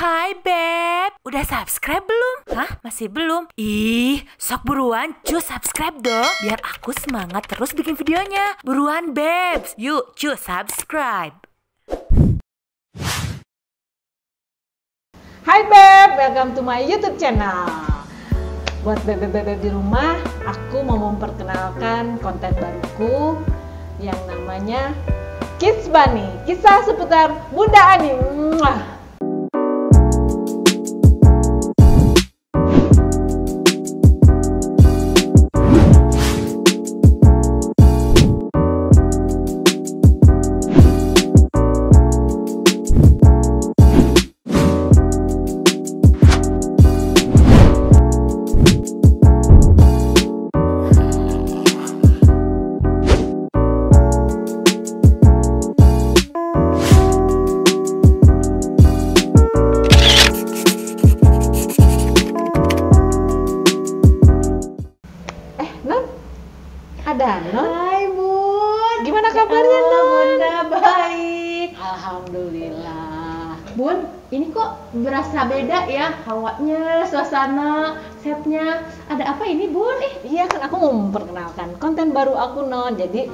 Hai Beb, udah subscribe belum? Hah? Masih belum? Ih, sok buruan cus subscribe dong, biar aku semangat terus bikin videonya. Buruan Bebs, yuk cus subscribe. Hai Beb, welcome to my YouTube channel. Buat beb-beb di rumah, aku mau memperkenalkan konten baruku yang namanya Kids Bunny, kisah seputar Bunda Ani. Ada Non? Hai Bun, Gimana kabarnya Non? Bunda baik. Alhamdulillah. Bun, ini kok berasa beda ya hawanya, suasana, setnya. Ada apa ini Bun? Iya kan aku mau memperkenalkan konten baru aku Non. Jadi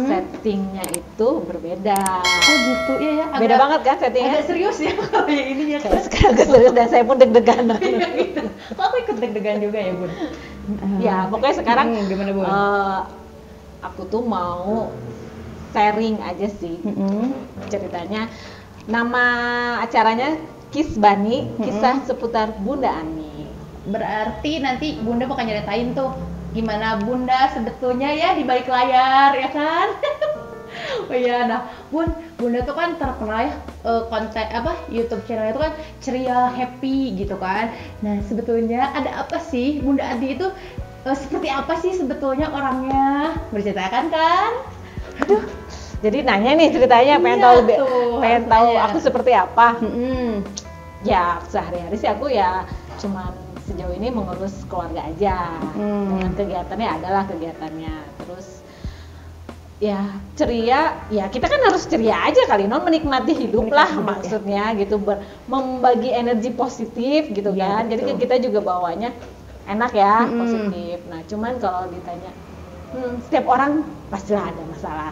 settingnya itu berbeda. Oh gitu, iya ya. Beda banget kan settingnya? Agak serius ya kalau yang ini ya. Kayak sekarang serius dan saya pun deg-degan. Non. Gitu. Kok aku ikut deg-degan juga ya Bun? Ya pokoknya sekarang gimana Bun? Aku tuh mau sharing aja sih ceritanya. Nama acaranya Kids Bunny, kisah seputar Bunda Ani. Berarti nanti Bunda bakal nyeritain tuh gimana Bunda sebetulnya ya di balik layar, ya kan? Oh iya, nah Bunda tuh kan terkenal ya konten YouTube channel itu kan ceria, happy gitu kan. Nah sebetulnya ada apa sih Bunda Adi itu? Seperti apa sih sebetulnya orangnya? Berceritakan kan? Aduh, jadi nanya nih ceritanya, pengen tahu aku seperti apa. Ya sehari-hari sih aku ya cuman sejauh ini mengurus keluarga aja. Dengan kegiatannya adalah kegiatannya. Terus ya ceria, ya kita kan harus ceria aja kali Non, menikmati hidup lah maksudnya ya. Gitu, membagi energi positif gitu kan. Jadi kita juga bawanya enak ya, positif. Nah cuman kalau ditanya setiap orang pastilah ada masalah.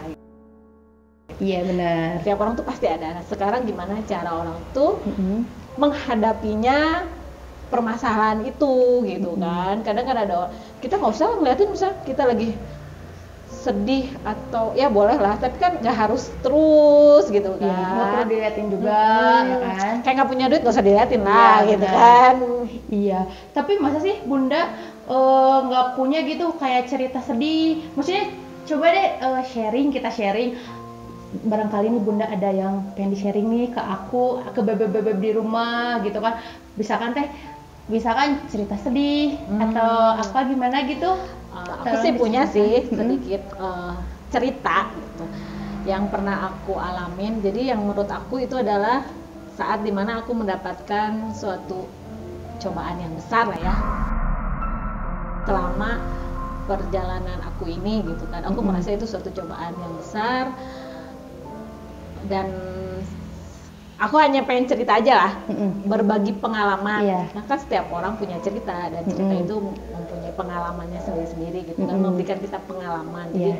Iya benar. Setiap orang tuh pasti ada. Nah sekarang gimana cara orang tuh menghadapinya permasalahan itu gitu kan. Kadang kan ada kita nggak usah ngeliatin misalnya kita lagi sedih atau ya boleh lah, tapi kan nggak harus terus gitu kan. Nggak perlu diliatin juga, ya kan? Kayak nggak punya duit nggak usah diliatin lah, gitu kan. Iya, tapi masa sih Bunda nggak punya gitu kayak cerita sedih? Maksudnya coba deh kita sharing. Barangkali nih Bunda ada yang pengen di-sharing nih ke aku, ke bebek-bebek di rumah gitu kan. Misalkan cerita sedih atau apa gimana gitu. Aku sih punya sih sedikit cerita gitu yang pernah aku alamin. Jadi yang menurut aku itu adalah saat dimana aku mendapatkan suatu cobaan yang besar lah ya selama perjalanan aku ini gitu kan. Aku merasa itu suatu cobaan yang besar dan aku hanya pengen cerita aja lah, berbagi pengalaman. Nah kan setiap orang punya cerita dan cerita itu mempunyai pengalamannya sendiri-sendiri gitu kan, memberikan kita pengalaman. Jadi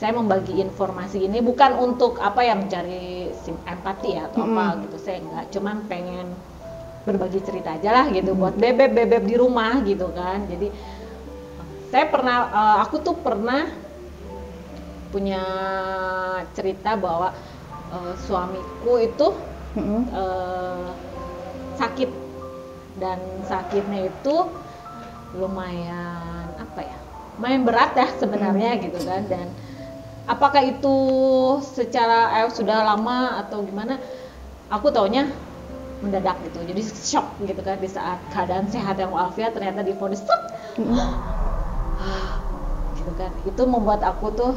saya membagi informasi ini bukan untuk apa ya mencari empati ya atau apa gitu, saya enggak, cuman pengen berbagi cerita aja lah gitu buat bebek-bebek di rumah gitu kan. Jadi saya aku tuh pernah punya cerita bahwa suamiku itu sakit, dan sakitnya itu lumayan lumayan berat ya sebenarnya gitu kan. Dan apakah itu secara sudah lama atau gimana, aku taunya mendadak gitu, jadi shock gitu kan di saat keadaan sehat yang walafiat ternyata divonis gitu kan. Itu membuat aku tuh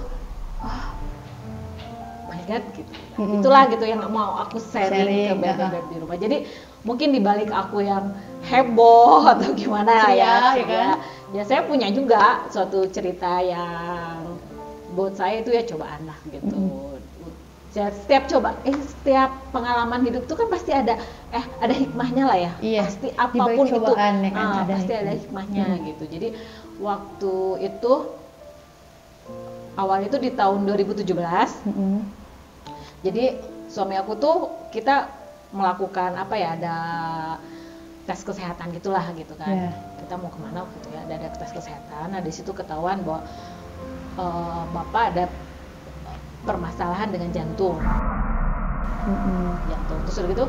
gitu. Itulah gitu yang mau aku sharing ke bebek di rumah. Jadi mungkin dibalik aku yang heboh atau gimana ya kan? Ya saya punya juga suatu cerita yang buat saya itu ya cobaan lah gitu. setiap pengalaman hidup tuh kan pasti ada hikmahnya lah ya. Iya, Pasti di balik apapun itu cobaan, ya kan, ada pasti ada hikmahnya gitu. Jadi waktu itu awal itu di tahun 2017. Jadi suami aku tuh kita melakukan ada tes kesehatan gitulah gitu kan. Yeah. Kita mau kemana gitu ya, ada tes kesehatan. Nah di situ ketahuan bahwa bapak ada permasalahan dengan jantung. Jantung. Terus udah gitu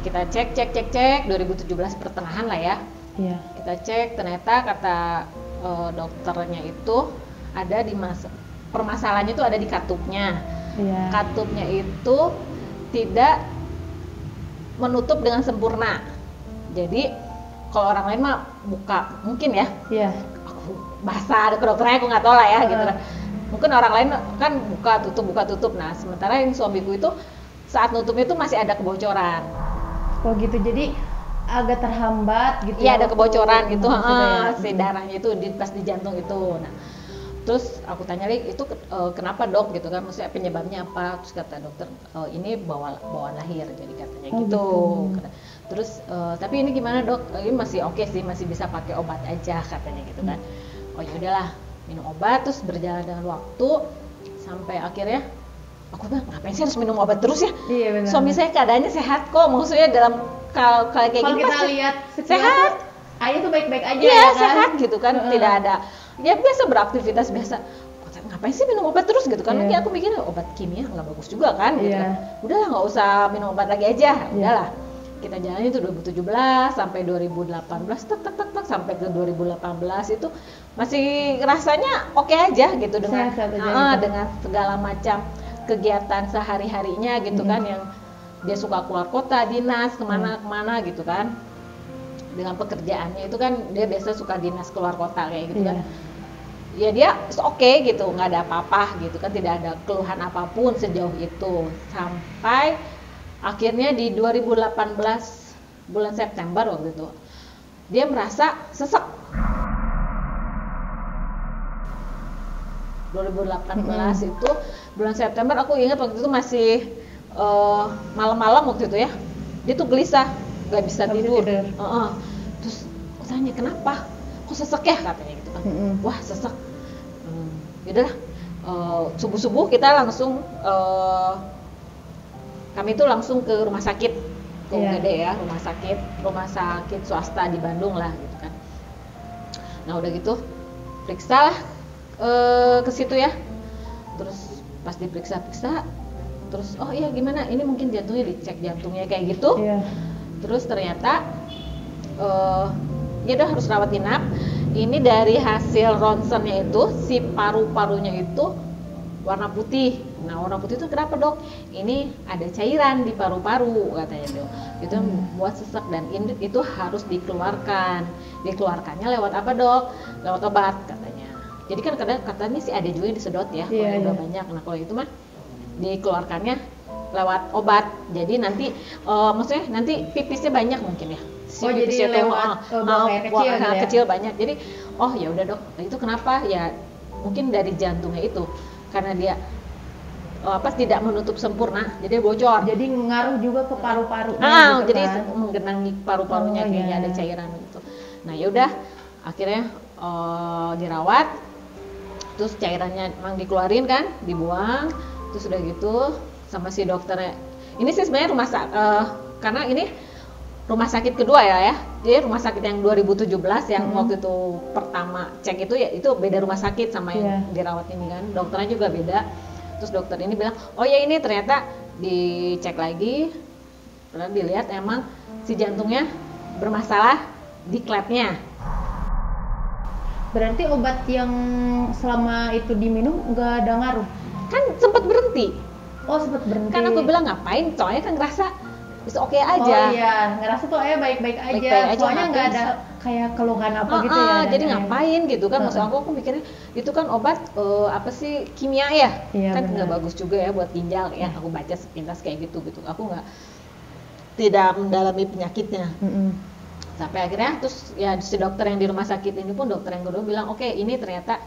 kita cek 2017 pertengahan lah ya. Iya. Kita cek, ternyata kata dokternya itu ada di permasalahannya itu ada di katupnya. Iya. Katupnya itu tidak menutup dengan sempurna. Jadi kalau orang lain mah buka mungkin ya. Iya. Bahasa dokternya aku nggak tahu lah ya gitu. Mungkin orang lain kan buka tutup. Nah sementara yang suamiku itu saat nutupnya itu masih ada kebocoran. Oh gitu, jadi agak terhambat gitu. Iya, ada kebocoran gitu, ya. si darahnya itu pas di jantung itu. Nah, terus aku tanya lagi, itu kenapa dok gitu kan, maksudnya penyebabnya apa? Terus kata dokter, ini bawaan lahir, jadi katanya gitu. Terus tapi ini gimana dok? Ini masih oke sih, masih bisa pakai obat aja katanya gitu kan. Oh ya udahlah, minum obat. Terus berjalan dengan waktu sampai akhirnya aku bilang, ngapain sih harus minum obat terus ya? Iya, benar. Suami saya keadaannya sehat kok, maksudnya dalam kalau kayak gini kita lihat sehat. Ayah tuh baik-baik aja Iya, ya kan? sehat gitu kan, tidak ada, ya biasa beraktivitas biasa. Ngapain sih minum obat terus gitu kan? Lagi aku mikir obat kimia nggak bagus juga kan, gitu kan. Udahlah nggak usah minum obat lagi aja, udahlah. Kita jalan itu 2017 sampai 2018, tak sampai ke 2018 itu masih rasanya oke aja gitu dengan dengan segala macam kegiatan sehari-harinya gitu kan, yang dia suka keluar kota, dinas kemana gitu kan, dengan pekerjaannya itu kan dia biasa suka dinas keluar kota kayak gitu kan. Ya dia oke gitu, nggak ada apa-apa gitu kan, tidak ada keluhan apapun sejauh itu, sampai akhirnya di 2018 bulan September waktu itu dia merasa sesek. 2018 itu bulan September, aku ingat waktu itu masih malam-malam waktu itu ya, dia tuh gelisah, nggak bisa tidur. Terus aku tanya kenapa, kok sesek ya katanya gitu kan. Wah sesek. Yaudah, subuh-subuh kita langsung kami tuh langsung ke rumah sakit ke UGD ya, rumah sakit swasta di Bandung lah gitu kan. Nah udah gitu periksa lah ke situ ya, terus pas diperiksa terus oh iya gimana ini mungkin jantungnya, dicek jantungnya kayak gitu. Terus ternyata ya udah harus rawat inap. Ini dari hasil ronsennya itu si paru-parunya itu warna putih. Nah warna putih itu kenapa dok? Ini ada cairan di paru-paru katanya dok. Itu buat sesek dan itu harus dikeluarkan. Dikeluarkannya lewat apa dok? Lewat obat katanya. Jadi kan kadang katanya sih ada juga yang disedot ya, kalau udah banyak. Nah kalau itu mah dikeluarkannya lewat obat. Jadi nanti maksudnya nanti pipisnya banyak mungkin ya. Jadi lewat kecil banyak. Jadi oh ya udah dok, itu kenapa ya? Mungkin dari jantungnya itu karena dia tidak menutup sempurna, jadi bocor. Jadi ngaruh juga ke paru-paru. Gitu jadi menggenangi paru-parunya kayaknya ada cairan gitu. Nah yaudah akhirnya dirawat, terus cairannya memang dikeluarin kan, dibuang, terus udah gitu sama si dokternya. Ini sih sebenarnya karena ini rumah sakit kedua ya. Jadi rumah sakit yang 2017 yang waktu itu pertama cek itu ya itu beda rumah sakit sama yang dirawat ini kan. Dokternya juga beda. Terus dokter ini bilang, "Oh ya ini ternyata dicek lagi, pernah dilihat emang si jantungnya bermasalah di klepnya." Berarti obat yang selama itu diminum nggak ada ngaruh? Kan sempat berhenti. Oh sempat berhenti. Kan aku bilang ngapain? Soalnya kan ngerasa bisa oke aja. Oh iya, ngerasa tuh ayah baik-baik aja. Soalnya nggak ada kayak keluhan apa gitu ya. Jadi ngapain gitu kan? Maksud aku mikirnya itu kan obat apa sih kimia ya? Kan nggak bagus juga ya buat ginjal ya. Aku baca sepintas kayak gitu. Aku tidak mendalami penyakitnya. Sampai akhirnya terus ya si dokter yang di rumah sakit ini pun dokter yang kedua bilang oke, ini ternyata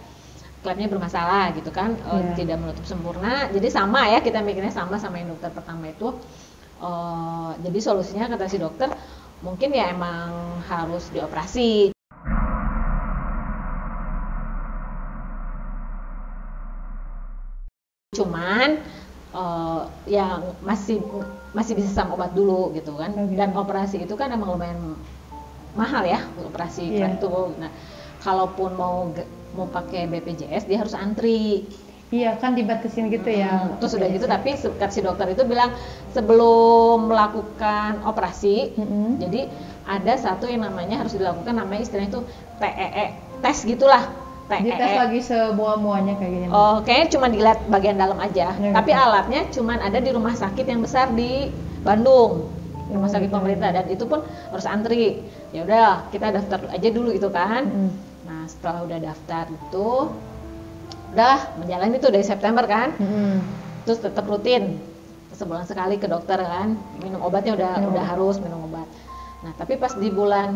klepnya bermasalah gitu kan, tidak menutup sempurna. Jadi sama ya, kita mikirnya sama yang dokter pertama itu. Jadi solusinya kata si dokter mungkin ya emang harus dioperasi. Cuman yang masih bisa sama obat dulu gitu kan. Dan operasi itu kan emang lumayan mahal ya, operasi klep tuh. Nah, kalaupun mau pakai BPJS dia harus antri. Iya kan dibatasin gitu ya. Terus udah gitu, tapi si dokter itu bilang sebelum melakukan operasi, jadi ada satu yang namanya harus dilakukan, namanya istilahnya itu TEE, tes gitulah. Di tes lagi semua-muanya kayak gini. Kayaknya cuma dilihat bagian dalam aja. Tapi alatnya cuma ada di rumah sakit yang besar di Bandung, rumah sakit pemerintah, dan itu pun harus antri. Ya udah, kita daftar aja dulu gitu kan. Nah, setelah udah daftar itu udah menjalani itu dari September kan, terus tetap rutin sebulan sekali ke dokter kan, minum obatnya udah harus minum obat. Nah tapi pas di bulan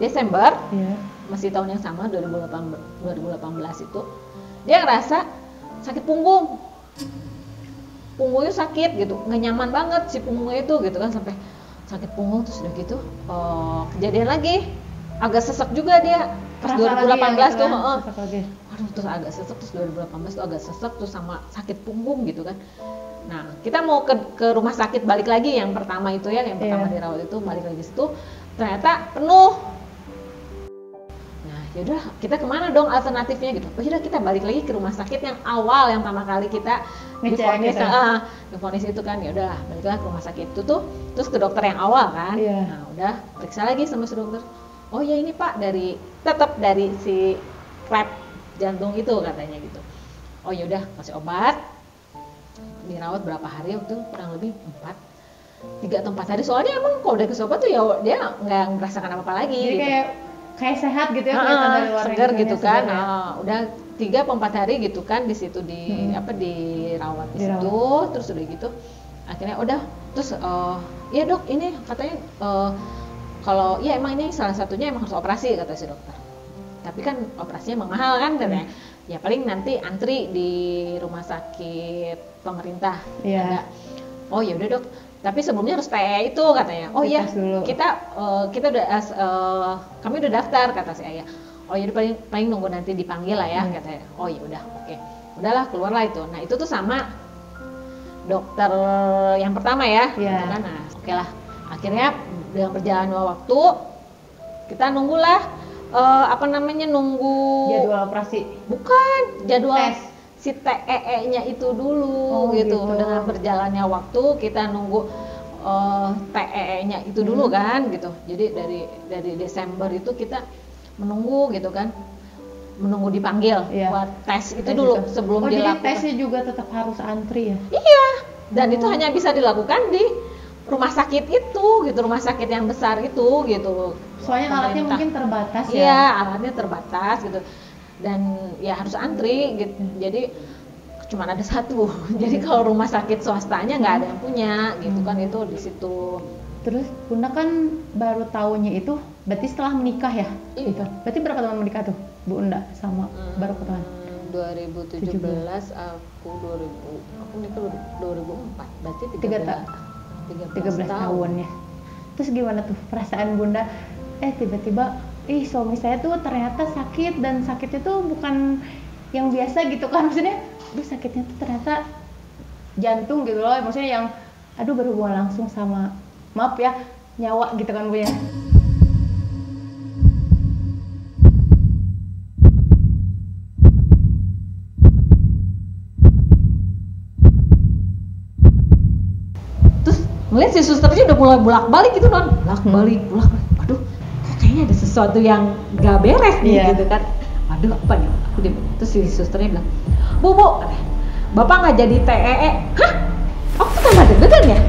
Desember, masih tahun yang sama 2018 itu, dia ngerasa sakit punggungnya sakit gitu, nggak nyaman banget si punggungnya itu gitu kan, sampai sakit punggung. Terus udah gitu kejadian lagi, agak sesek juga dia pas 2018 tuh, terus agak sesek, terus 2018 tuh agak sesek, terus sama sakit punggung gitu kan. Nah kita mau ke rumah sakit, balik lagi yang pertama itu ya, yang pertama dirawat itu, balik lagi situ ternyata penuh. Nah yaudah, kita kemana dong alternatifnya gitu? Oh yaudah, kita balik lagi ke rumah sakit yang awal, yang pertama kali kita divonis itu kan. Yaudah baliklah ke rumah sakit itu tuh, terus ke dokter yang awal kan. Nah udah periksa lagi sama si dokter, oh ya ini Pak, tetap dari si klep jantung itu katanya gitu. Oh yaudah, kasih obat, dirawat berapa hari waktu, kurang lebih 3 atau 4 hari. Soalnya emang kalau udah kasih obat tuh ya dia nggak merasakan apa-apa lagi. Jadi gitu. kayak sehat gitu ya, kelihatan dari luar segar gitu kan. Udah 3 atau 4 hari gitu kan di situ dirawat di situ. Terus udah gitu akhirnya udah, terus ya dok ini katanya kalau ya emang ini salah satunya emang harus operasi kata si dokter. Tapi kan operasinya emang mahal kan katanya. Ya paling nanti antri di rumah sakit pemerintah. Ada. Oh ya udah dok, tapi sebelumnya harus TE itu katanya. Oh iya, kita udah kami udah daftar kata si ayah. Oh ya paling nunggu nanti dipanggil lah ya katanya. Oh ya udah, oke. Udahlah, keluarlah itu. Nah itu tuh sama dokter yang pertama ya. Gitu kan. Nah oke lah. Akhirnya dengan berjalannya waktu kita nunggulah nunggu jadwal operasi. Bukan, jadwal tes. Si TEE-nya itu dulu gitu. Dengan berjalannya waktu kita nunggu TEE-nya itu dulu kan gitu. Jadi dari Desember itu kita menunggu gitu kan. Menunggu dipanggil buat tes itu dulu sebelum dilakukan. Jadi tesnya juga tetap harus antri ya? Iya. Dan itu hanya bisa dilakukan di rumah sakit itu gitu, rumah sakit yang besar itu gitu. Soalnya alatnya mungkin terbatas ya. Iya, alatnya terbatas gitu. Dan ya harus antri gitu. Jadi cuma ada satu. Jadi kalau rumah sakit swastanya nggak ada yang punya gitu kan, itu di situ. Terus Bunda kan baru tahunya itu berarti setelah menikah ya? Iya. Berarti berapa tahun menikah tuh Bunda sama baru ketahuan? 2017 aku nikah 2004. Berarti 13 tahun ya. Terus gimana tuh perasaan Bunda? Tiba-tiba suami saya tuh ternyata sakit, dan sakitnya tuh bukan yang biasa gitu kan, maksudnya sakitnya tuh ternyata jantung gitu loh, maksudnya yang berhubungan langsung sama, maaf ya, nyawa gitu kan Bu ya. Terus ngeliat si susternya udah mulai bolak-balik gitu non, bolak-balik. Aduh, kok kayaknya ada sesuatu yang gak beres nih gitu kan. Aduh, apa nih? Terus si susternya bilang, Bu, Bapak nggak jadi TEE. Hah? Aku tuh tambah deg-degan ya?